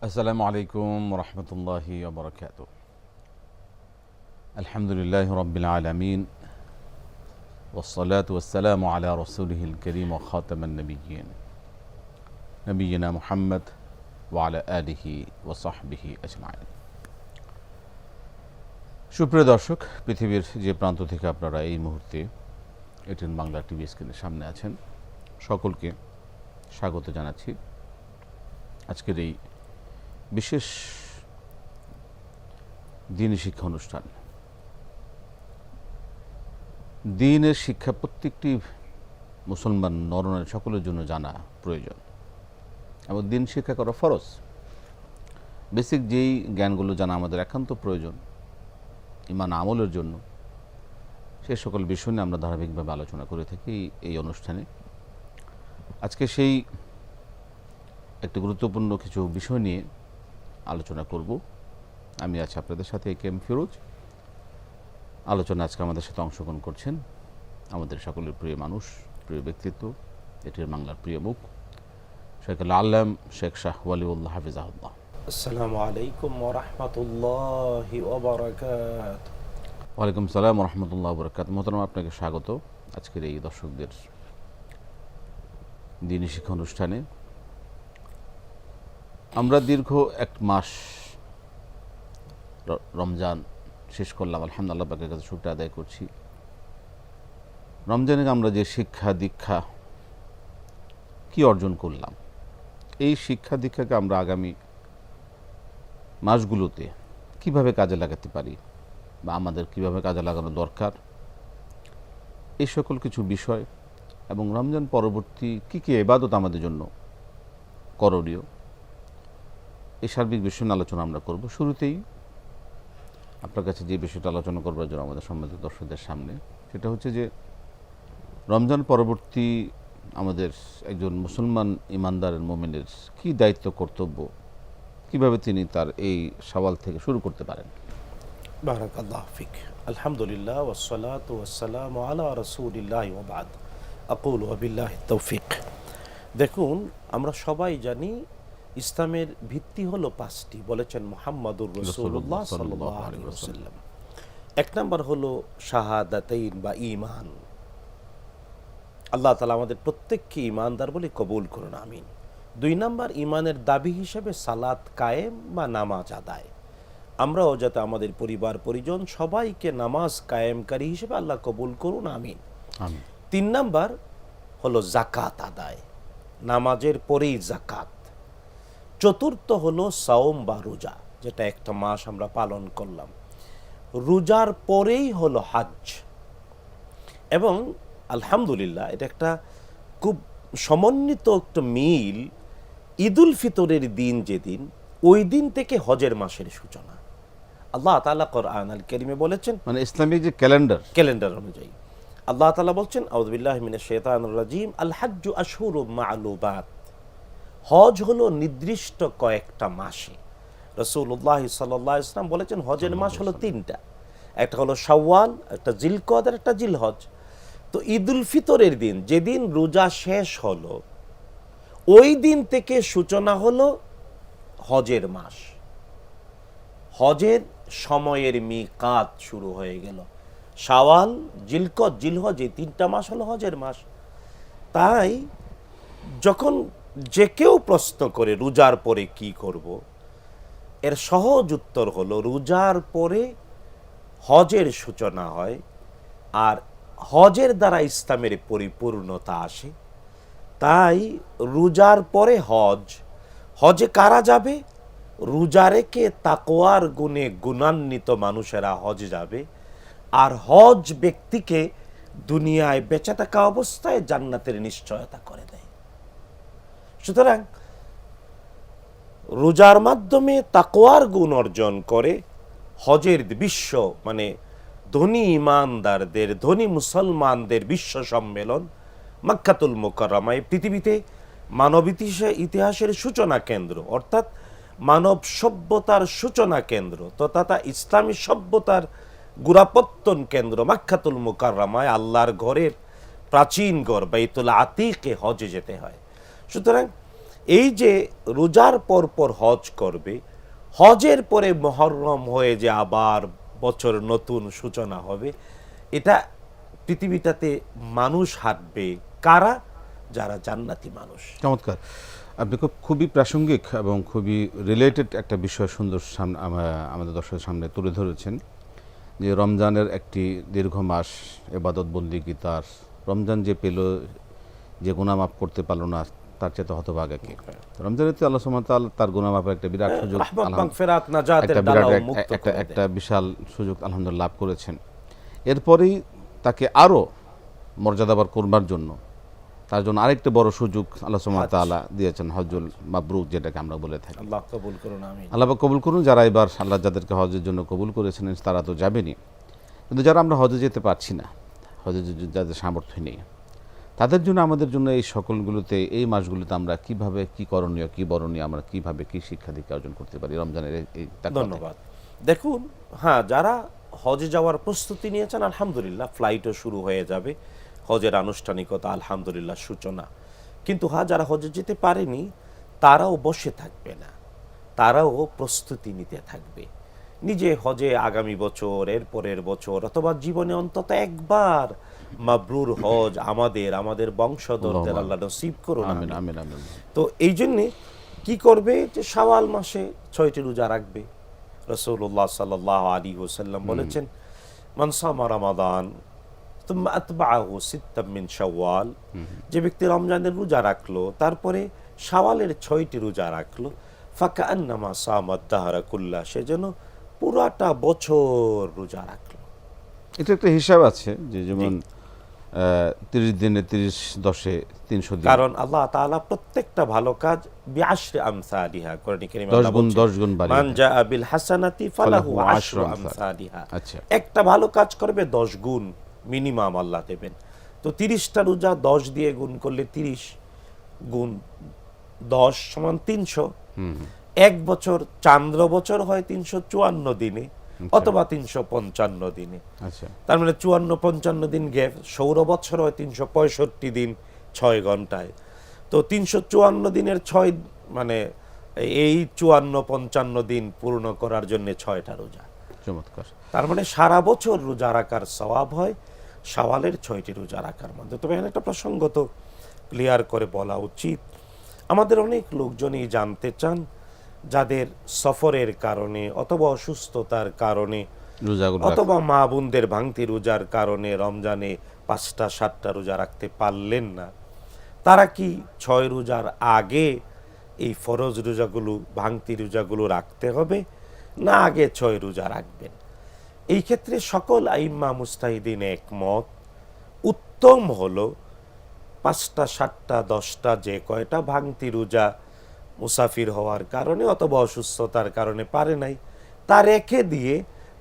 আসসালামু আলাইকুম রহমতুল্লাহি ওবরাকাতু। আলহামদুলিল্লাহ রব্বিল আলামিন ওয়াসসালাতু ওয়াসসালামু আলা রাসূলিহিল কারীম ওয়া খাতামান নাবিয়্যিন নবিয়িনা মুহাম্মদ ওয়া আলা আলিহি ওয়া সাহবিহি আজমাইন। সুপ্রিয় দর্শক, পৃথিবীর যে প্রান্ত থেকে আপনারা এই মুহূর্তে এটিএন বাংলা টিভি স্ক্রিনের সামনে আছেন, সকলকে স্বাগত জানাচ্ছি আজকের এই বিশেষ দ্বীনি শিক্ষা অনুষ্ঠান। দ্বীনের শিক্ষা প্রত্যেকটি মুসলমান নরনারী সকলের জন্য জানা প্রয়োজন এবং দ্বীন শিক্ষা করা ফরজ। বেসিক যেই জ্ঞানগুলো জানা আমাদের একান্ত প্রয়োজন ঈমান আমলের জন্য, সে সকল বিষয় নিয়ে আমরা ধারাবাহিকভাবে আলোচনা করে থাকি এই অনুষ্ঠানে। আজকে সেই একটি গুরুত্বপূর্ণ কিছু বিষয় নিয়ে আলোচনা করব। আমি আছি আপনাদের সাথে কেম ফিরোজ। আলোচনা আজকে আমাদের সাথে অংশগ্রহণ করছেন আমাদের সকলের প্রিয় মানুষ, প্রিয় ব্যক্তিত্ব, এটির বাংলার প্রিয় মুখ, শেখ আল্লাম শেখ শাহ ওয়ালিউল্লাহ হাফিজাহুল্লাহ। আসসালামু আলাইকুম ওয়া রাহমাতুল্লাহি ওয়া বারাকাতুহু। ওয়ালাইকুম সালাম ওয়া রাহমাতুল্লাহি ওয়া বারাকাতুহু। মোহতারাম, আপনাকে স্বাগত আজকের এই দর্শকদের দ্বীনি শিক্ষা অনুষ্ঠানে। আমরা দীর্ঘ এক মাস রমজান শেষ করলাম, আলহামদুলিল্লাহ, পাকের কাছে শুকরিয়া আদায় করছি। রমজানে আমরা যে শিক্ষা দীক্ষা কি অর্জন করলাম, এই শিক্ষা দীক্ষাকে আমরা আগামী মাসগুলোতে কিভাবে কাজে লাগাতে পারি বা আমাদের কিভাবে কাজে লাগানো দরকার, এই সকল কিছু বিষয় এবং রমজান পরবর্তী কী কী ইবাদত আমাদের জন্য করণীয়, এই সার্বিক বিষয় নিয়ে আলোচনা আমরা করব। শুরুতেই আপনার কাছে যে বিষয়টা আলোচনা করবার জন্য আমাদের সম্মানিত দর্শকদের সামনে, সেটা হচ্ছে যে রমজান পরবর্তী আমাদের একজন মুসলমান ইমানদারের মোমিনের কী দায়িত্ব কর্তব্য, কিভাবে তিনি তার এই সওয়াল থেকে শুরু করতে পারেন। বারাকাল্লাহু ফিক। আলহামদুলিল্লাহ ওয়াসসালাতু ওয়াসসালামু আলা রাসূলিল্লাহি ওয়া বা'দ। আকুলু ওয়া বিল্লাহি তাওফিক। দেখুন, আমরা সবাই জানি ইসলামের ভিত্তি হলো পাঁচটি, বলেছেন মুহাম্মাদুর রাসূলুল্লাহ সাল্লাল্লাহু আলাইহি ওয়াসাল্লাম। এক নাম্বার হলো শাহাদাতাইন বা ঈমান। আল্লাহ তাআলা আমাদের প্রত্যেককে ঈমানদার বলে কবুল করুন, আমিন। দুই নাম্বার, ঈমানের দাবি হিসেবে সালাত কায়েম বা নামাজ আদায়। আমরাও যাতে আমাদের পরিবার পরিজন সবাইকে নামাজ কায়েমকারী হিসেবে আল্লাহ কবুল করুন, আমিন। তিন নাম্বার হলো যাকাত আদায়, নামাজের পরেই যাকাত। চতুর্থ হলো সাওম বা রোজা, যেটা একটা মাস আমরা পালন করলাম। রোজার পরেই হলো হজ। এবং আলহামদুলিল্লাহ, এটা একটা খুব সমন্বিত একটা মিল। ঈদুল ফিতরের দিন যেদিন, ওই দিন থেকে হজের মাসের সূচনা। আল্লাহ তাআলা কোরআন আল কারীমে বলেছেন, মানে ইসলামিক যে ক্যালেন্ডার অনুযায়ী আল্লাহ তাআলা বলছেন, আউযু বিল্লাহি মিনাশ শাইতানির রাজীম, আল হাজ্জু আশহুরুম মা'লুমাত। হজ হলো নির্দিষ্ট কয়েকটা মাসে। রাসূলুল্লাহ সাল্লাল্লাহু আলাইহি ওয়াসাল্লাম বলেছেন, হজের মাস হলো তিনটা, একটা হলো শাওয়াল, একটা জিলকদ আর একটা জিলহজ। তো ঈদুল ফিতরের দিন, যেদিন রোজা শেষ হলো, ওই দিন থেকে সূচনা হলো হজের মাস। হজের সময়ের মিকাত শুরু হয়ে গেল। শাওয়াল, জিলকদ, জিলহজ, এই তিনটা মাস হলো হজের মাস। তাই যখন যে কেউ প্রশ্ন করে রোজার পরে কি করব, এর সহজ উত্তর হলো রোজার পরে হজের সূচনা হয়, আর হজের দ্বারা ইসলামের পরিপূর্ণতা আসে। তাই রোজার পরে হজ। হজে কারা যাবে? রোজা রেখে তাকওয়ার গুণে গুণান্বিত মানুষেরা হজে যাবে। আর হজ ব্যক্তিকে দুনিয়ায় বেঁচে থাকা অবস্থায় জান্নাতের নিশ্চয়তা করে দেয়। সুতরাং রোজার মাধ্যমে তাকওয়ার গুণ অর্জন করে হজের বিশ্ব, মানে ধনী ইমানদারদের, ধনী মুসলমানদের বিশ্ব সম্মেলন মক্কাতুল মুকাররমায়, পৃথিবীতে মানব ইতিহাসের সূচনা কেন্দ্র, অর্থাৎ মানব সভ্যতার সূচনা কেন্দ্র তথা ইসলামী সভ্যতার গুরাপত্তন কেন্দ্র মক্কাতুল মুকাররমায়, আল্লাহর ঘরের প্রাচীন ঘর বাইতুল আতিকে হজে যেতে হয়। সুতরাং এই যে রোজার পর পর হজ করবে, হজের পরে মুহররম হয়ে যে আবার বছর নতুন সূচনা হবে, এটা পৃথিবীটাতে মানুষ হাঁটবে কারা? যারা জান্নাতি মানুষ। চমৎকার, আপনি খুবই প্রাসঙ্গিক এবং খুবই রিলেটেড একটা বিষয় সুন্দর সামনে আমাদের দর্শকের সামনে তুলে ধরেছেন, যে রমজানের একটি দীর্ঘ মাস এবাদত বন্দিগি, তার রমজান যে পেল, যে গুনাহ মাফ করতে পারলো না, তার চেয়ে তো হতভাগা কে। রমজানেতে আল্লাহ সুবহানাহু ওয়া তাআলা তার গুনাহ মাফের একটা বিরাট সুযোগ, রাহমাত মাগফিরাত নাজাতের একটা ডালা বিরাট মুক্ত করে দেন। একটা বিশাল সুযোগ আলহামদুলিল্লাহ লাভ করেছেন। এরপরেই তাকে আরও মর্যাদাবার করবার জন্য, তার জন্য আরেকটা বড় সুযোগ আল্লাহ সুবহানাহু ওয়া তাআলা দিয়েছেন, হজ্জুল মাবরুক, যেটাকে আমরা বলে থাকি। আল্লাহ কবুল করুন, আমিন। আল্লাহ পাক কবুল করুন। যারা এবার আল্লাহ যাদেরকে হজের জন্য কবুল করেছেন তারা তো যাবেনই, কিন্তু যারা আমরা হজে যেতে পারছি না, হজে যাদের সামর্থ্য নেই, তাদের জন্য আমাদের জন্য এই সকলগুলোতে, এই মাসগুলোতে আমরা কিভাবে, কি করণীয়, কি বরণীয়, আমরা কিভাবে কি শিক্ষা দীক্ষা অর্জন করতে পারি রমজানের এই ধন্যবাদ। দেখুন, হ্যাঁ, যারা হজে যাওয়ার প্রস্তুতি নিয়েছেন আলহামদুলিল্লাহ, ফ্লাইটও শুরু হয়ে যাবে, হজের আনুষ্ঠানিকতা আলহামদুলিল্লাহ সূচনা। কিন্তু হ্যাঁ, যারা হজে যেতে পারেনি তারাও বসে থাকবে না, তারাও প্রস্তুতি নিতে থাকবে। নিজে হজে আগামী বছর, এর পরের বছর, অথবা জীবনে অন্তত একবার মাবরুর হজ আমাদের বংশধরদের আল্লাহ নসিব করুন, আমিন আমিন। আমিন আমিন। তো এই জন্যে কি করবে, যে শাওয়াল মাসে 6টি রোজা রাখবে। রাসূলুল্লাহ সাল্লাল্লাহু আলাইহি ওয়াসাল্লাম বলেছেন, মান সামা রমাদান তুম্মা আতবাআহু সিত্তাম মিন শাওয়াল, যে ব্যক্তি রমজানের রোজা রাখলো তারপরে শাওয়ালের 6টি রোজা রাখলো, ফাকান্নামা সামাদ দাহরা কুল্লা, সে যেন পুরাটা বছর রোজা রাখলো। এটা একটা হিসাব আছে যে যেমন 30 দিনে 30-10-এ 300 দিন, কারণ আল্লাহ তাআলা প্রত্যেকটা ভালো কাজ বিআশরি আমসালিহা, কোরআনে কারীমে 10 গুণ বাড়িয়ে মান দেয়। জাআ বিল হাসানাতি ফালাহু ফালাহু আশরু আশরু আমসালিহা। আচ্ছা, একটা ভালো কাজ করবে 10 গুণ মিনিমাম আল্লাহ দেবেন। তো 30টা রোজা 10 দিয়ে গুণ করলে 30 গুণ 10 সমান 300। এক বছর, চান্দ্র বছর হয় 354 দিনে অথবা 355 দিনে। আচ্ছা, তার মানে 54-55 দিন গ্যাপ। সৌর বছর হয় 365 দিন 6 ঘন্টায়। তো 354 দিনের 6, মানে এই 54-55 দিন পূর্ণ করার জন্য 6টা রোজা। চমৎকার। তার মানে সারা বছর রোজা রাখার সওয়াব হয় শাওয়ালের 6টি রোজা রাখার মধ্যে। তবে এখানে একটা প্রসঙ্গত ক্লিয়ার করে বলা উচিত, আমাদের অনেক লোকজনই জানতে চান যাদের সফরের কারণে অথবা অসুস্থতার কারণে রোজাগুলো অথবা মা বোনদের ভাঙতি রোজার কারণে রমজানে 5টা-7টা রোজা রাখতে পারলেন না, তারা কি 6 রোজার আগে এই ফরজ রোজাগুলো, ভাঙতি রোজাগুলো রাখতে হবে, না আগে 6 রোজা রাখবেন? এই ক্ষেত্রে সকল আইম্মা মুস্তাহিদিন একমত, উত্তম হলো 5টা, 7টা, 10টা, যে কয়টা ভাঙতি রোজা মুসাফির হওয়ার কারণে অথবা অসুস্থতার কারণে পারে নাই, তা রেখে দিয়ে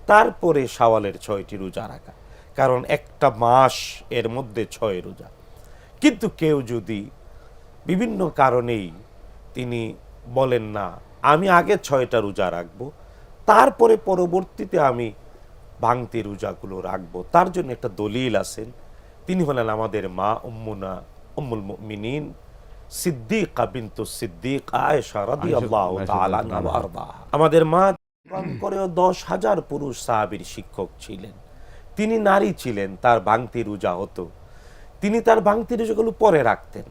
তারপরে শাওয়ালের 6টি রোজা রাখা। কারণ একটা মাস এর মধ্যে 6 রোজা। কিন্তু কেউ যদি বিভিন্ন কারণেই তিনি বলেন না, আমি আগে 6টা রোজা রাখবো, তারপরে পরবর্তীতে আমি ভাঙতি রোজাগুলো রাখবো, তার জন্য একটা দলিল আছেন। তিনি হলেন আমাদের মা উম্মুল মুমিনিন সিদ্দিকা বিনতু সিদ্দিক আয়েশা রাদিয়াল্লাহু তাআলা আনহা ওয়া আরদাহা। আমাদের মা করেও 10,000 পুরুষ সাহাবীর শিক্ষক ছিলেন। তিনি নারী ছিলেন, তার ভাঙতি রোজা হতো, তিনি তার ভাঙতি রোজাগুলো পরে রাখতেন।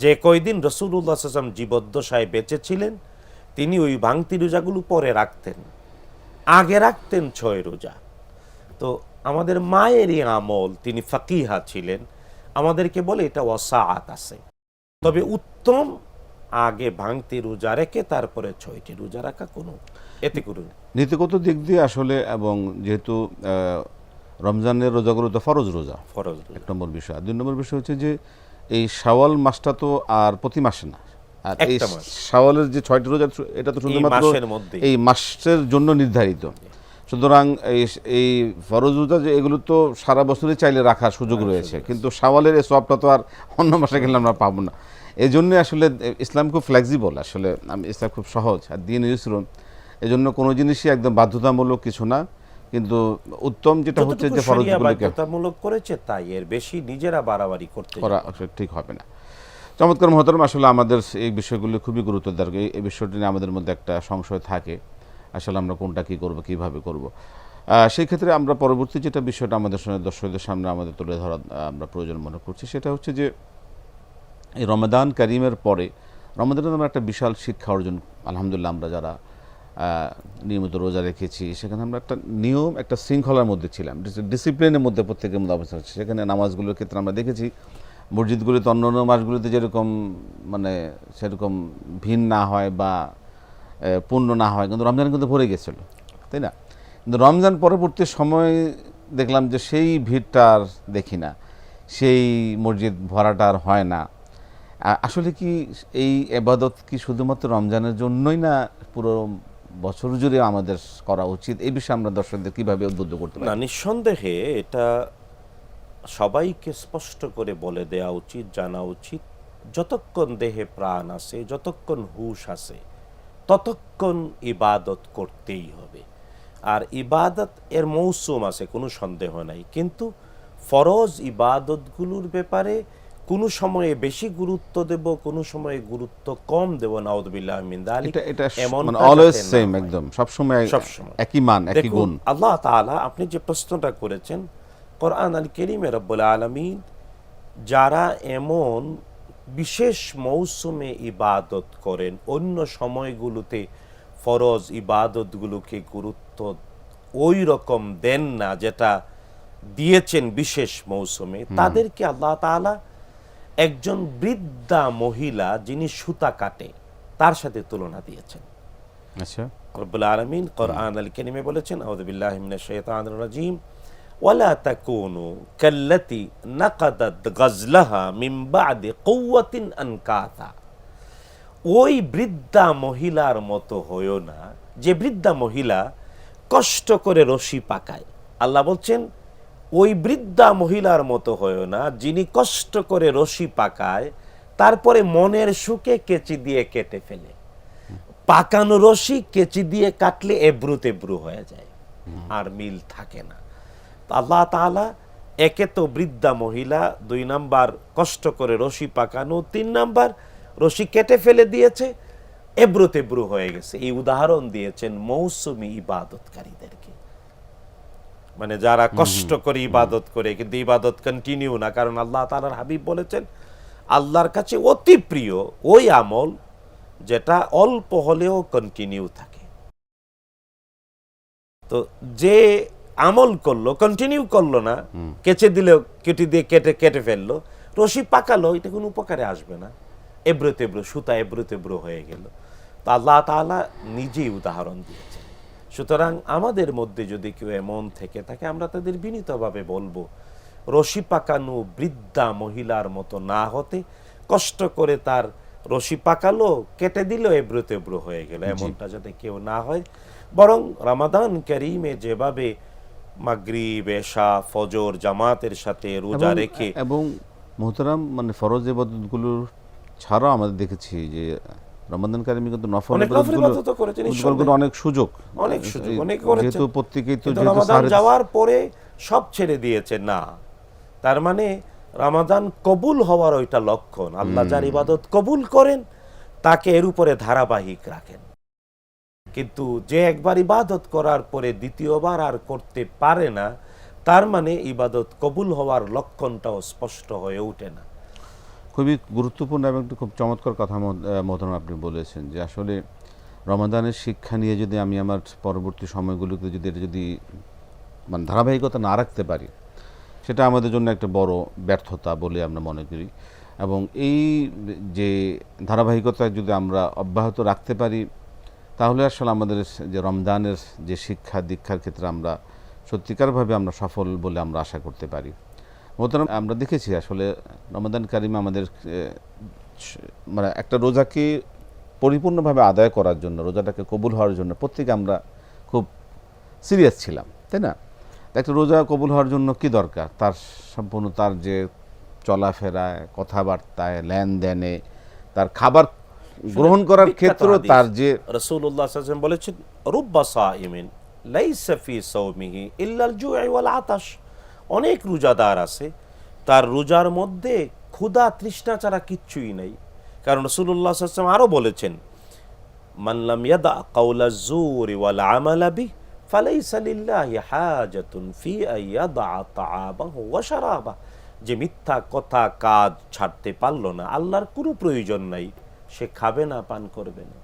যে কয়দিন রাসূলুল্লাহ সাল্লাল্লাহু আলাইহি ওয়াসাল্লাম জীবদ্দশায় বেঁচে ছিলেন, তিনি ওই ভাঙতি রোজাগুলো পরে রাখতেন, আগে রাখতেন 6 রোজা। তো আমাদের মায়েরই আমল, তিনি ফাকিহা ছিলেন, আমাদেরকে বলে এটা ওয়াসাআত আছে। তবে উত্তম আগে ভাঙতি রোজা রেখে তারপরে 6টি রোজা রাখা, কোনো এতে করুন নীতিগত দিক দিয়ে আসলে, এবং যেহেতু রমজানের রোজাগুলো তো ফরজ রোজা, ফরজ এক নম্বর বিষয়। আর 2 নম্বর বিষয় হচ্ছে যে এই শাওয়াল মাসটা তো আর প্রতি মাসে না, আর এই একটা মাস। শাওয়ালের যে 6টি রোজা, এটা তো শুধুমাত্র মাসের মধ্যেই। এই মাসের জন্য নির্ধারিত। সুতরাং এই ফরজ রোজা যে এগুলো তো সারা বছরই চাইলে রাখার সুযোগ রয়েছে, কিন্তু শাওয়ালের এই সওয়াবটা তো আর অন্য মাসে গেলে আমরা পাবো না। এই জন্য আসলে ইসলাম খুব ফ্লেক্সিবল, আসলে ইসলাম খুব সহজ, আর দিন ইউসরুন। এই জন্য কোনো জিনিসই একদম বাধ্যতামূলক কিছু না, কিন্তু উত্তম যেটা হচ্ছে যে ফরজগুলোকে বাধ্যতামূলক করেছে, তাই এর বেশি নিজেরা বাড়াবাড়ি করতে করা ঠিক হবে না। চমৎকার মহতরম, আসলে আমাদের এই বিষয়গুলো খুবই গুরুত্বদায়ক। এই বিষয়টি নিয়ে আমাদের মধ্যে একটা সংশয় থাকে, আসলে আমরা কোনটা কী করব, কীভাবে করব। সেই ক্ষেত্রে আমরা পরবর্তী যেটা বিষয়টা আমাদের সঙ্গে দর্শকদের সামনে আমাদের তুলে ধরা আমরা প্রয়োজন মনে করছি, সেটা হচ্ছে যে এই রমাদান কারিমের পরে রমাদানের আমরা একটা বিশাল শিক্ষা অর্জন, আলহামদুলিল্লাহ আমরা যারা নিয়মিত রোজা রেখেছি, সেখানে আমরা একটা নিয়ম, একটা শৃঙ্খলার মধ্যে ছিলাম, ডিসিপ্লিনের মধ্যে প্রত্যেকের মধ্যে অবস্থা হচ্ছে। সেখানে নামাজগুলোর ক্ষেত্রে আমরা দেখেছি মসজিদগুলিতে অন্য অন্য মাসগুলিতে যেরকম মানে সেরকম ভিড় না হয় বা পূর্ণ না হয়, কিন্তু রমজান কিন্তু ভরে গেছিল, তাই না? কিন্তু রমজান পরবর্তী সময় দেখলাম যে সেই ভিড়টা আর দেখি না, সেই মসজিদ ভরাটা আর হয় না। আসলে কি এই ইবাদত কি শুধুমাত্র রমজানের জন্যই না পুরো বছর জুড়ে আমাদের করা উচিত? এই বিষয়ে আমরা দর্শকদের কিভাবে উদ্বুদ্ধ করতে না, পারি? নিঃসন্দেহে এটা সবাইকে স্পষ্ট করে বলে দেওয়া উচিত, জানা উচিত, যতক্ষণ দেহে প্রাণ আছে, যতক্ষণ হুঁশ আছে, ততক্ষণ ইবাদত করতেই হবে। আর ইবাদত এর মৌসুম আছে, কোনো সন্দেহ নাই, কিন্তু ফরজ ইবাদতগুলোর ব্যাপারে কোনো সময়ে বেশি গুরুত্ব দেব, কোনো সময়ে গুরুত্ব কম দেব, নাউযুবিল্লাহ মিন যালিক, এটা এমনটা মানে অলওয়েজ যাতে না সেম, হয়। একদম সবসময় সবসময় একই মান, একই দেখুন, গুণ। আল্লাহ তাআলা, আপনি যে প্রশ্নটা করেছেন, কোরআন আল কারীমে রব্বুল আলামিন যারা এমন বিশেষ মৌসুমে ইবাদত করেন, অন্য সময়গুলোতে ফরজ ইবাদতগুলোকে গুরুত্ব ওই রকম দেন না যেটা দিয়েছেন বিশেষ মৌসুমে, তাদেরকে আল্লাহ তাআলা একজন বৃদ্ধা মহিলা যিনি সুতা কাটে তার সাথে তুলনা দিয়েছেন। আচ্ছা, রব্বুল আলামিন কোরআন আল কারীমে বলেছেন, আউযু বিল্লাহি মিনাশ শাইতানির রাজীম, ওয়ালা তাকুনু কাল্লাতি নাকাদাত গাজলাহা মিন বা'দি কুওয়াতিন আনকাতা। ওই বৃদ্ধা মহিলার মতো হয়ো না যে বৃদ্ধা মহিলা কষ্ট করে রশি পাকায়। আল্লাহ বলছেন, ওই বৃদ্ধা মহিলার মতো হয়ো না যিনি কষ্ট করে রশি পাকায়, তারপরে মনের সুখে কেচি দিয়ে কেটে ফেলে। পাকানো রশি কেচি দিয়ে কাটলে এবড়ো তেবড়ো হয়ে যায়, আর মিল থাকে না। আল্লাহ তাআলা একে তো বৃদ্ধা মহিলা, 2 নাম্বার কষ্ট করে রশি পাকানো, 3 নাম্বার রশি কেটে ফেলে দিয়েছে, এবড়ো তেবড়ো হয়ে গেছে। এই উদাহরণ দিয়েছেন মৌসুমী ইবাদতকারীদেরকে, মানে যারা কষ্ট করে ইবাদত করে কিন্তু ইবাদত কন্টিনিউ না। কারণ আল্লাহ তাআলার হাবিব বলেছেন, আল্লাহর কাছে অতি প্রিয় ওই আমল যেটা অল্প হলেও কন্টিনিউ থাকে। তো যে আমল করলো, কন্টিনিউ করলো না, কেচে দিলেও কেটে দিয়ে কেটে ফেললো, রশি পাকালো, এটা কোনো উপকারে আসবে না, এবড়ো তেবড়ো, সুতা এবড়ো তেবড়ো হয়ে গেল। তো আল্লাহ তাআলা নিজেই উদাহরণ দিয়েছেন। সুতরাং আমাদের মধ্যে যদি কেউ এমন থেকে থাকে, আমরা তাদের বিনীতভাবে বলবো, রশি পাকানো বৃদ্ধা মহিলার মতো না হতে, কষ্ট করে তার রশি পাকালো, কেটে দিল, এবড়ো তেবড়ো হয়ে গেল, এমনটা যাতে কেউ না হয়। বরং রমাদান কারীমে যেভাবে মাগরিব, এশা, ফজর জামাতের সাথে রোজা রেখে, এবং মোহতারাম মানে ফরজ ইবাদতগুলোর ছাড়াও আমাদের দেখেছি যে রমাদান কারিমে কিন্তু নফল অনেক নফল ইবাদতও করেছেন, ইবাদতগুলো অনেক সুযোগ, অনেক সুযোগ অনেক করেছেন। যেহেতু প্রত্যেকেই তো কিন্তু যেহেতু রমাদান যাওয়ার পরে সব ছেড়ে দিয়েছে না, তার মানে রমাদান কবুল হওয়ার ওইটা লক্ষণ। আল্লাহ যার ইবাদত কবুল করেন তাকে এর উপরে ধারাবাহিক রাখেন, কিন্তু যে একবার ইবাদত করার পরে দ্বিতীয়বার আর করতে পারে না, তার মানে ইবাদত কবুল হওয়ার লক্ষণটাও স্পষ্ট হয়ে ওঠে না। খুবই গুরুত্বপূর্ণ এবং একটু খুব চমৎকার কথা মোহতারাম আপনি বলেছেন যে আসলে রমাদানের শিক্ষা নিয়ে যদি আমি আমার পরবর্তী সময়গুলোতে যদি এটা যদি মানে ধারাবাহিকতা না রাখতে পারি, সেটা আমাদের জন্য একটা বড় ব্যর্থতা বলে আমরা মনে করি। এবং এই যে ধারাবাহিকতা যদি আমরা অব্যাহত রাখতে পারি, তাহলে আসলে আমাদের যে রমজানের যে শিক্ষা দীক্ষার ক্ষেত্রে আমরা সত্যিকারভাবে আমরা সফল বলে আমরা আশা করতে পারি। মোহতারাম, আমরা দেখেছি আসলে রমাদান কারিমে আমাদের মানে একটা রোজাকে পরিপূর্ণভাবে আদায় করার জন্য, রোজাটাকে কবুল হওয়ার জন্য প্রত্যেকে আমরা খুব সিরিয়াস ছিলাম, তাই না? একটা রোজা কবুল হওয়ার জন্য কি দরকার, তার সম্পূর্ণ তার যে চলাফেরায়, কথাবার্তায়, লেনদেনে, তার খাবার গ্রহণ করার ক্ষেত্রে তার যে রাসূলুল্লাহ সাল্লাল্লাহু আলাইহি ওয়াসাল্লাম বলেছেন, রুব্বা সাইমিন লাইসা ফি সাওমিহি ইল্লাল জুই ওয়াল আতাশ। অনেক রোজাদার আছে, তার রোজার মধ্যে ক্ষুধা তৃষ্ণা ছাড়া কিচ্ছুই নাই। কারণ রাসূলুল্লাহ সাল্লাল্লাহু আলাইহি ওয়াসাল্লাম আরো বলেছেন, মান লাম ইয়াদা কাওলা যুরি ওয়াল আমালা বিহি ফালাইসা লিল্লাহি হাজাতুন ফি আন ইয়াদা তাআমাহু ওয়া শারাবাহু। যে মিথ্যা কথা কাজ ছাড়তে পারলো না, আল্লাহর কোনো প্রয়োজন নাই, সে খাবে না, পান করবে না।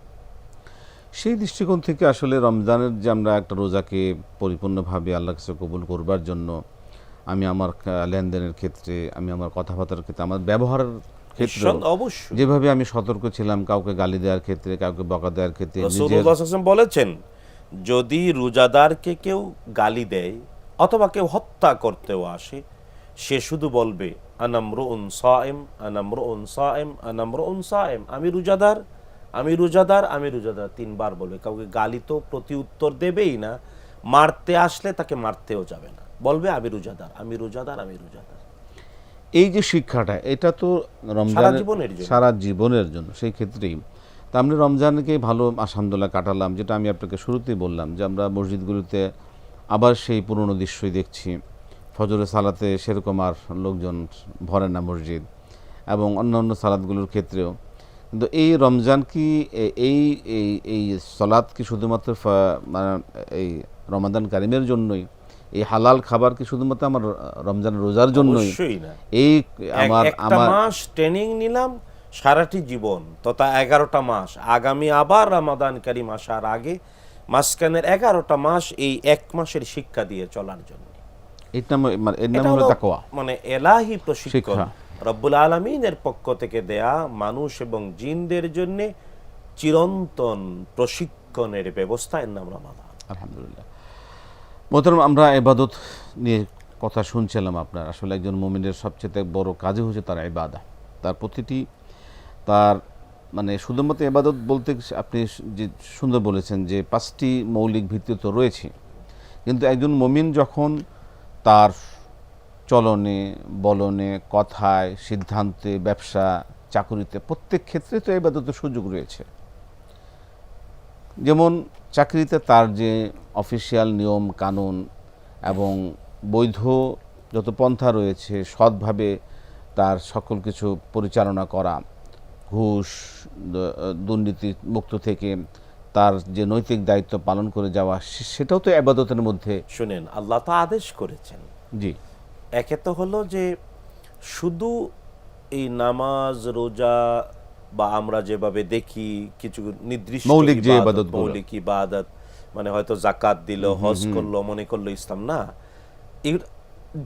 সেই দৃষ্টিকোণ থেকে আসলে রমজানের যে আমরা একটা রোজাকে পরিপূর্ণভাবে আল্লাহর কাছে কবুল করবার জন্য আমি আমার লেনদেনের ক্ষেত্রে, আমি আমার কথাবার্তার ক্ষেত্রে, আমার ব্যবহারের ক্ষেত্রে অবশ্যই যেভাবে আমি সতর্ক ছিলাম, কাউকে গালি দেওয়ার ক্ষেত্রে, কাউকে বকা দেওয়ার ক্ষেত্রে, রাসূলুল্লাহ সাল্লাল্লাহু আলাইহি ওয়াসাল্লাম বলেছেন, যদি রোজাদারকে কেউ গালি দেয় অথবা কেউ হত্যা করতেও আসে, সে শুধু বলবে আনামরুন সায়েম, আনামরুন সায়েম, আনামরুন সায়েম, আমি রোজাদার, আমি রোজাদার, আমি রোজাদার, 3 বার বলবে। কাউকে গালি তো প্রতি উত্তর দেবেই না, মারতে আসলে তাকে মারতেও যাবে না, বলবে আমি রোজাদার, আমি রোজাদার, আমি রোজাদার। এই যে শিক্ষাটা, এটা তো সারা জীবনের জন্য। সেই ক্ষেত্রেই তা আমরা রমজানকে ভালো আলহামদুলিল্লাহ কাটালাম, যেটা আমি আপনাকে শুরুতেই বললাম যে আমরা মসজিদগুলোতে আবার সেই পুরনো দৃশ্যই দেখছি। ফজরের সালাতে সেরকম আর লোকজন ভরে না মসজিদ, এবং অন্যান্য সালাতগুলোর ক্ষেত্রেও। কিন্তু এই রমজান কি এই এই এই সালাত কি শুধুমাত্র মানে এই রমাদান কারিমের জন্যই? এই হালাল খাবার কি শুধুমাত্র আমার রমজান রোজার জন্যই? এই আমার মাস ট্রেনিং নিলাম, সারাটি জীবন তথা 11টা মাস, আগামী আবার রমাদান কারিম আসার আগে মাঝখানের 11টা মাস এই 1 মাসের শিক্ষা দিয়ে চলার জন্য। এর নাম হলো তাকওয়া, মানে এলাহি প্রশিক্ষণ, রব্বুল আলামিনের পক্ষ থেকে দেয়া মানুষ এবং জিনদের জন্য চিরন্তন প্রশিক্ষণের ব্যবস্থা, এর নাম রমাদান। আলহামদুলিল্লাহ। মোহতারাম, আমরা ইবাদত নিয়ে কথা শুনছিলাম আপনার। আসলে একজন মুমিনের সবচেয়ে বড় কাজই হচ্ছে তার ইবাদত। তার প্রতিটি, তার মানে শুধুমাত্র ইবাদত বলতে আপনি যে সুন্দর বলেছেন যে 5টি মৌলিক ভিত্তি তো রয়েছে, কিন্তু একজন মুমিন যখন তার চলনে, বলনে, কথায়, সিদ্ধান্তে, ব্যবসা, চাকুরিতে, প্রত্যেক ক্ষেত্রে তো ইবাদতের সুযোগ রয়েছে। যেমন চাকরিতে তার যে অফিসিয়াল নিয়ম কানুন এবং বৈধ যত পন্থা রয়েছে, সৎভাবে তার সকল কিছু পরিচালনা করা, ঘুষ দুর্নীতি মুক্ত থেকে তার যে নৈতিক দায়িত্ব পালন করে যাওয়া, সেটাও তো ইবাদতের মধ্যে। শুনেন, আল্লাহ তো আদেশ করেছেন। জি, একে তো হলো যে শুধু এই নামাজ রোজা বা আমরা যেভাবে দেখি কিছু নির্দিষ্ট মৌলিক যে ইবাদত, মৌলিক ইবাদত, মানে হয়তো যাকাত দিল, হজ করলো, মনে করলো ইসলাম না,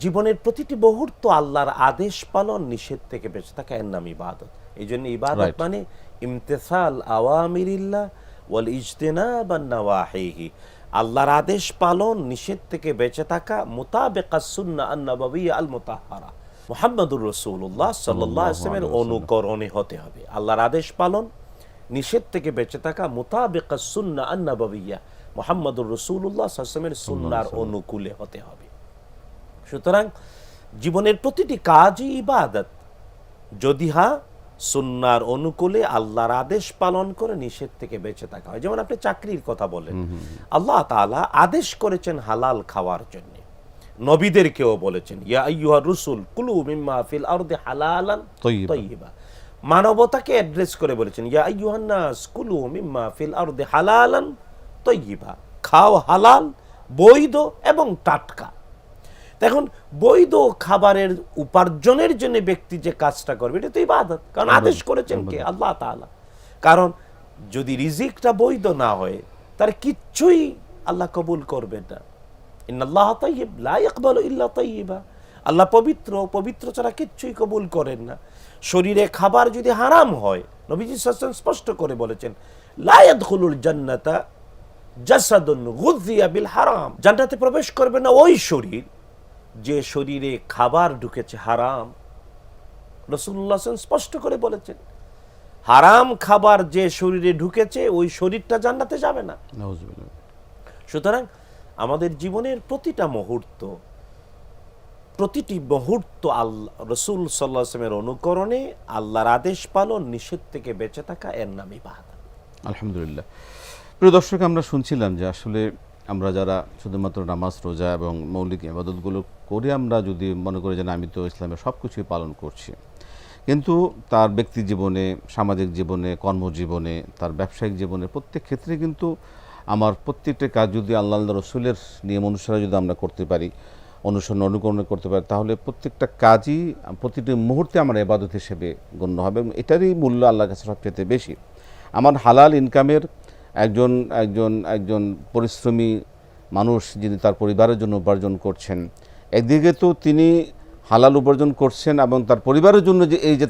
জীবনের প্রতিটি মুহূর্ত আল্লাহর আদেশ পালন, নিষেধ থেকে বেঁচে থাকা, এর নাম ইবাদত। এই জন্য ইবাদত মানে ইমতিসাল আওয়ামিরিল্লাহ ওয়াল ইজতিনাব আন নাওয়াহিহি, আল্লাহর আদেশ পালন, নিষেধ থেকে বেঁচে থাকা, মুতাবিকাস সুন্নাহ আন নববিয়্যা আল মুতাহহারা, মুহাম্মদুর রাসূলুল্লাহ সাল্লাল্লাহু আলাইহি ওয়াসাল্লামের অনুকরণে হতে হবে। আল্লাহর আদেশ পালন, নিষেধ থেকে বেঁচে থাকা, মুতাবিকাস সুন্নাহ আন নববিয়্যা, মুহাম্মদুর রাসূলুল্লাহ সাল্লাল্লাহু আলাইহি ওয়াসাল্লামের সুন্নাহর অনুকূলে হতে হবে। সুতরাং জীবনের প্রতিটি কাজই ইবাদত, যদি সুন্নাহর অনুকূলে আল্লাহর আদেশ পালন করে নিষেধ থেকে বেঁচে থাকা হয়। যেমন আপনি চাকরির কথা বলেন, আল্লাহ তাআলা আদেশ করেছেন হালাল খাওয়ার জন্য, নবীদেরকেও বলেছেন ইয়া আইয়ুহার রুসুল কুলু মিম্মা ফিল আরদি হালালান তাইয়্যিবা, মানবতাকে অ্যাড্রেস করে বলেছেন ইয়া আইয়ুহান নাস কুলু মিম্মা ফিল আরদি হালালান তাইয়্যিবা, খাও হালাল, বৈধ এবং টাটকা। এখন বৈধ খাবারের উপার্জনের জন্য ব্যক্তি যে কাজটা করবে, এটা তো ইবাদত, কারণ আদেশ করেছেন কে? আল্লাহ তাআলা। কারণ যদি রিজিকটা বৈধ না হয়, তার কিচ্ছুই আল্লাহ কবুল করবেন না। ইন্নাল্লাহা তাইয়্যিব লা ইয়াকবালু ইল্লা তাইয়্যিবা, আল্লাহ পবিত্র, পবিত্র ছাড়া কিচ্ছুই কবুল করেন না। শরীরে খাবার যদি হারাম হয়, নবীজি সাল্লাল্লাহু আলাইহি ওয়াসাল্লাম স্পষ্ট করে বলেছেন লা ইয়াদখুলুল জান্নাতা জাসাদুন গুযিয়া বিল হারাম, জান্নাতে প্রবেশ করবে না ওই শরীর যে শরীরে খাবার ঢুকেছে হারাম। রাসূলুল্লাহ সাল্লাল্লাহু আলাইহি ওয়াসাল্লাম স্পষ্ট করে বলেছেন, হারাম খাবার যে শরীরে ঢুকেছে ওই শরীরটা জান্নাতে যাবে না। সুতরাং আমাদের জীবনের প্রতিটা মুহূর্ত, প্রতিটি মুহূর্ত আল্লাহ রাসূল সাল্লাল্লাহু আলাইহি ওয়াসাল্লামের অনুকরণে, আল্লাহর আদেশ পালন, নিষেধ থেকে বেঁচে থাকা, এর নাম ইবাদত। আলহামদুলিল্লাহ। প্রিয় দর্শক, আমরা শুনছিলাম যে আসলে আমরা যারা শুধুমাত্র নামাজ রোজা এবং মৌলিক ইবাদতগুলো করে আমরা যদি মনে করি যে না, আমি তো ইসলামের সব কিছুই পালন করছি, কিন্তু তার ব্যক্তি জীবনে, সামাজিক জীবনে, কর্মজীবনে, তার ব্যবসায়িক জীবনে প্রত্যেক ক্ষেত্রে কিন্তু আমার প্রত্যেকটা কাজ যদি আল্লাহ রসুলের নিয়ম অনুসারে যদি আমরা করতে পারি, অনুসরণ অনুকরণ করতে পারি, তাহলে প্রত্যেকটা কাজই প্রতিটি মুহূর্তে আমার ইবাদত হিসেবে গণ্য হবে এবং এটারই মূল্য আল্লাহর কাছে সবচেয়ে বেশি। আমার হালাল ইনকামের একজন একজন একজন পরিশ্রমী মানুষ যিনি তার পরিবারের জন্য উপার্জন করছেন, একদিকে তো তিনি হালাল উপার্জন করছেন এবং তার পরিবারের জন্য যে এই যে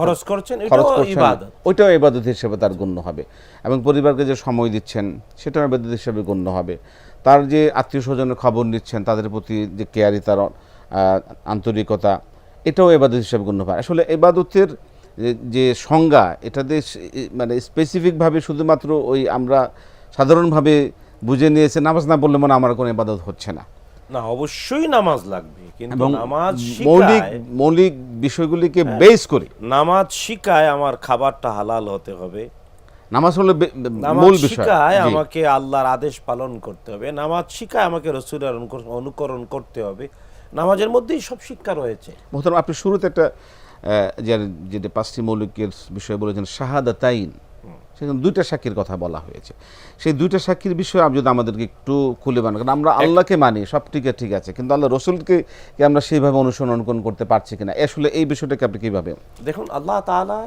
খরচ করছেন, ওইটাও ইবাদত হিসেবে তার গণ্য হবে এবং পরিবারকে যে সময় দিচ্ছেন সেটাও ইবাদত হিসেবে গণ্য হবে। তার যে আত্মীয় স্বজনের খবর নিচ্ছেন, তাদের প্রতি যে কেয়ারি, তার আন্তরিকতা, এটাও ইবাদত হিসেবে গণ্য হয়। আসলে ইবাদতের যে সংজ্ঞা, এটাতে মানে স্পেসিফিকভাবে শুধুমাত্র ওই আমরা সাধারণভাবে বুঝে নিয়েছে নামাজ না পড়লে মনে আমার কোনো ইবাদত হচ্ছে না। না, অবশ্যই নামাজ লাগবে, কিন্তু নামাজ মৌলিক বিষয়গুলিকে বেস করে নামাজ শিখায় আমার খাবারটা হালাল হতে হবে, নামাজ হলো মূল বিষয়। আমাকে আল্লাহর আদেশ পালন করতে হবে, নামাজ শিখায় আমাকে রাসূলের অনুকরণ করতে হবে। নামাজের মধ্যেই সব শিক্ষা রয়েছে। মোহতারাম, আপনি শুরুতে একটা যেটা 5টি মৌলিকের বিষয় বলেছেন, শাহাদাতাইন, সেখানে 2টা সাক্ষীর কথা বলা হয়েছে। সেই 2টা সাক্ষীর বিষয়ে আপনি যদি আমাদেরকে একটু খুলে বানান, কারণ আমরা আল্লাহকে মানি, সব ঠিক আছে, কিন্তু আল্লাহ রসুলকে আমরা সেইভাবে অনুসরণ অনুকরণ করতে পারছি কিনা, আসলে এই বিষয়টাকে আপনি কিভাবে দেখুন। আল্লাহ তাআলা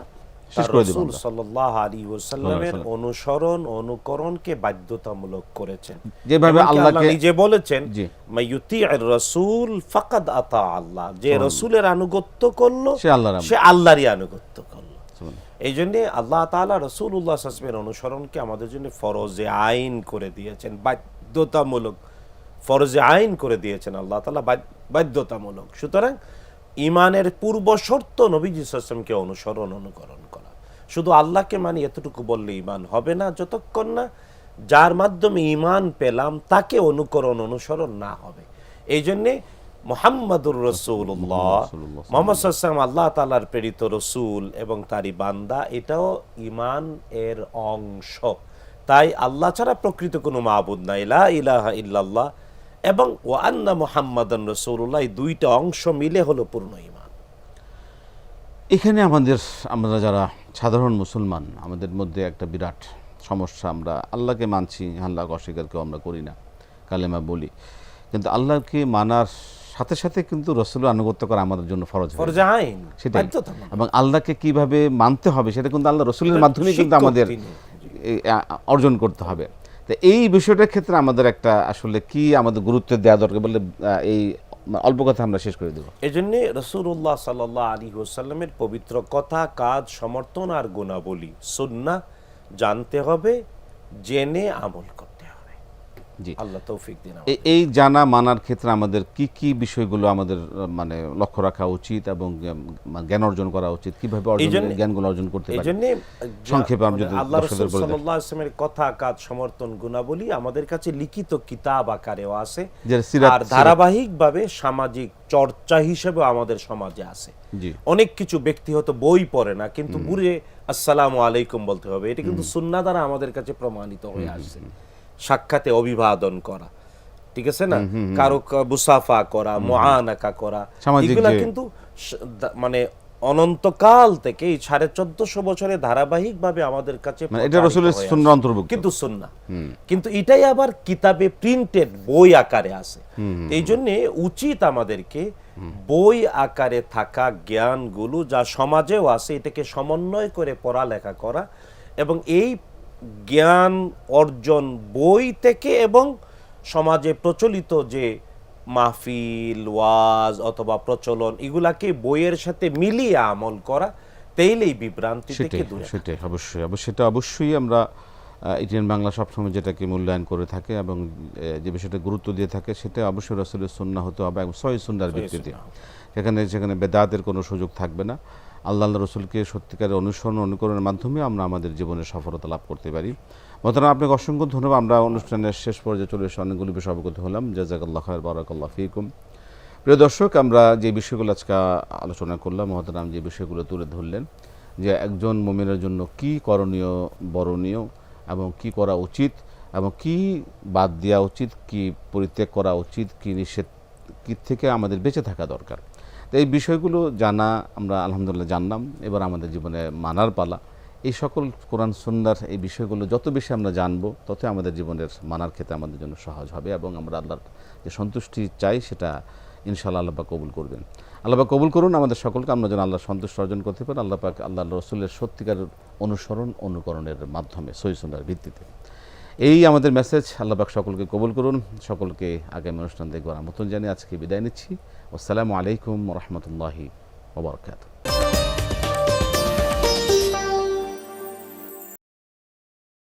রাসূল সাল্লাল্লাহু আলাইহি ওয়াসাল্লামের অনুসরণ অনুকরণকে বাধ্যতামূলক করেছেন, যেভাবে আল্লাহকে নিজে বলেছেন, মাইয়ুতি'র রাসূল ফাকাদ আতা আল্লাহ, যে রাসূলের আনুগত্য করলো সে আল্লাহরই আনুগত্য করলো। এই জন্য আল্লাহ তাআলা রাসূলুল্লাহ সাল্লাল্লাহু আলাইহি ওয়াসাল্লামের অনুসরণকে আমাদের জন্য ফরজে আইন করে দিয়েছেন, বাধ্যতামূলক ফরজে আইন করে দিয়েছেন আল্লাহ তাআলা, বাধ্যতামূলক। সুতরাং ঈমানের পূর্ব শর্ত নবীজি সাল্লাল্লাহু আলাইহি ওয়াসাল্লামকে অনুসরণ অনুকরণ করা। শুধু আল্লাহকে মানি এতটুকু বললে ঈমান হবে না, যতক্ষণ না যার মাধ্যমে ঈমান পেলাম তাকে অনুকরণ অনুসরণ না হবে। এই জন্যে মুহাম্মাদুর রাসূলুল্লাহ, মুহাম্মদ সাল্লাল্লাহু আলাইহি ওয়াসাল্লাম আল্লাহ তাআলার প্রেরিত রাসূল এবং তারই বান্দা, এটাও ঈমান এর অংশ। তাই আল্লাহ ছাড়া প্রকৃত কোনো মাবুদ নাই, লা ইলাহা ইল্লাল্লাহ এবং ওয়া আন্না মুহাম্মাদান রাসূলুল্লাহ, এই 2টা অংশ মিলে হলো পূর্ণ ঈমান। এখানে আমরা যারা সাধারণ মুসলমান, আমাদের মধ্যে একটা বিরাট সমস্যা, আমরা আল্লাহকে মানছি, আল্লাহকে অস্বীকার কেউ আমরা করি না, কালেমা বলি, কিন্তু আল্লাহকে মানার সাথে সাথে কিন্তু রাসূলের আনুগত্য করা আমাদের জন্য ফরজ আইন, সেটাই। এবং আল্লাহকে কিভাবে মানতে হবে সেটা কিন্তু আল্লাহ রাসূলের মাধ্যমে কিন্তু আমাদের অর্জন করতে হবে। তো এই বিষয়টার ক্ষেত্রে আমাদের একটা আসলে কি আমাদের গুরুত্ব দেওয়া দরকার বলে এই অল্প কথা আমরা শেষ করে দেব। এই জন্য রাসূলুল্লাহ সাল্লাল্লাহু আলাইহি ওয়াসাল্লামের পবিত্র কথা, কাজ, সমর্থন আর গুণাবলী, সুন্নাহ জানতে হবে, জেনে আমল করতে হবে। জি, আল্লাহ তৌফিক দিন। এই জানা মানার ক্ষেত্রে আমাদের কি কি বিষয়গুলো আমাদের মানে লক্ষ্য রাখা উচিত এবং জ্ঞান অর্জন করা উচিত, কিভাবে জ্ঞানগুলো অর্জন করতে পারি, সংক্ষেপে আমরা যদি আল্লাহ রাসূল সাল্লাল্লাহু আলাইহি ওয়াসাল্লামের কথা, কাজ, সমর্থন, গুণাবলী আমাদের কাছে লিখিত কিতাব আকারেও আছে, আর ধারাবাহিকভাবে সামাজিক চর্চা হিসেবে আমাদের সমাজে আছে। অনেক কিছু ব্যক্তি হয়তো বই পড়ে না, কিন্তু বুড়ে আসসালামু আলাইকুম বলতে হবে, এটা কিন্তু সুন্নাহ দ্বারা আমাদের কাছে প্রমাণিত হয়ে আসছে। সাক্ষাতে অভিবাদন করা, ঠিক আছে না, কারো মুসাফা করা, মুআনাকা করা, এগুলা কিন্তু মানে অনন্তকাল থেকে এই 1450 বছরে ধারাবাহিকভাবে আমাদের কাছে এটা রাসূলের সুন্নাহ অন্তর্ভুক্ত, কিন্তু সুন্নাহ, কিন্তু এটাই আবার কিতাবে প্রিন্টেড বই আকারে আছে। এই জন্য উচিত আমাদেরকে বই আকারে থাকা জ্ঞানগুলো যা সমাজেও আছে এটাকে সমন্বয় করে পড়ালেখা করা, এবং এই জ্ঞান অর্জন বই থেকে এবং সমাজে প্রচলিত যে মাহফিল, ওয়াজ অথবা প্রচলন, এগুলাকে বইয়ের সাথে মিলিয়ে আমল করা, তাইলেই বিভ্রান্তি থেকে দূরে। সেটাই অবশ্যই আমরা ইটিএন বাংলা সবসময় যেটাকে মূল্যায়ন করে থাকে এবং যে বিষয়টা গুরুত্ব দিয়ে থাকে সেটা অবশ্যই রাসূলের সুন্নাহ হতে হবে এবং সহিহ সুন্নাহর ভিত্তিতে। সেখানে বেদাতের কোনো সুযোগ থাকবে না। আল্লাহ রসুলকে সত্যিকারের অনুসরণ অনুকরণের মাধ্যমে আমরা আমাদের জীবনে সফলতা লাভ করতে পারি। মোহতারাম, আপনাকে অসংখ্য ধন্যবাদ। আমরা অনুষ্ঠানের শেষ পর্যায়ে চলে এসে অনেকগুলো বিষয় অবগত হলাম। জাযাকাল্লাহু খায়র, বারাকাল্লাহু ফীকুম। প্রিয় দর্শক, আমরা যে বিষয়গুলো আজকে আলোচনা করলাম, মোহতারাম যে বিষয়গুলো তুলে ধরলেন, যে একজন মুমিনের জন্য কি করণীয়, বরণীয় এবং কি করা উচিত এবং কি বাদ দেওয়া উচিত, কি পরিত্যাগ করা উচিত, কি নিষেধ, কি থেকে আমাদের বেঁচে থাকা দরকার, তো এই বিষয়গুলো জানা আমরা আলহামদুলিল্লাহ জানলাম, এবার আমাদের জীবনে মানার পালা। এই সকল কোরআন সুন্নাহর এই বিষয়গুলো যত বেশি আমরা জানবো, ততই আমাদের জীবনের মানার ক্ষেত্রে আমাদের জন্য সহজ হবে, এবং আমরা আল্লাহর যে সন্তুষ্টি চাই সেটা ইনশাআল্লাহ আল্লাহ পাক কবুল করবেন। আল্লাহ পাক কবুল করুন আমাদের সকলকে, আমরা যেন আল্লাহর সন্তুষ্ট অর্জন করতে পারি আল্লাহ পাক আল্লাহ রসুলের সত্যিকার অনুসরণ অনুকরণের মাধ্যমে, সহিহ সুন্নাহর ভিত্তিতে। এই আমাদের মেসেজ। আল্লাহ পাক সকলকে কবুল করুন। সকলকে আগামী অনুষ্ঠান দেখবার আমন্ত্রণ জানিয়ে আজকে বিদায় নিচ্ছি। আসসালামু আলাইকুম ওয়া রাহমাতুল্লাহি ওয়া বারাকাতুহু।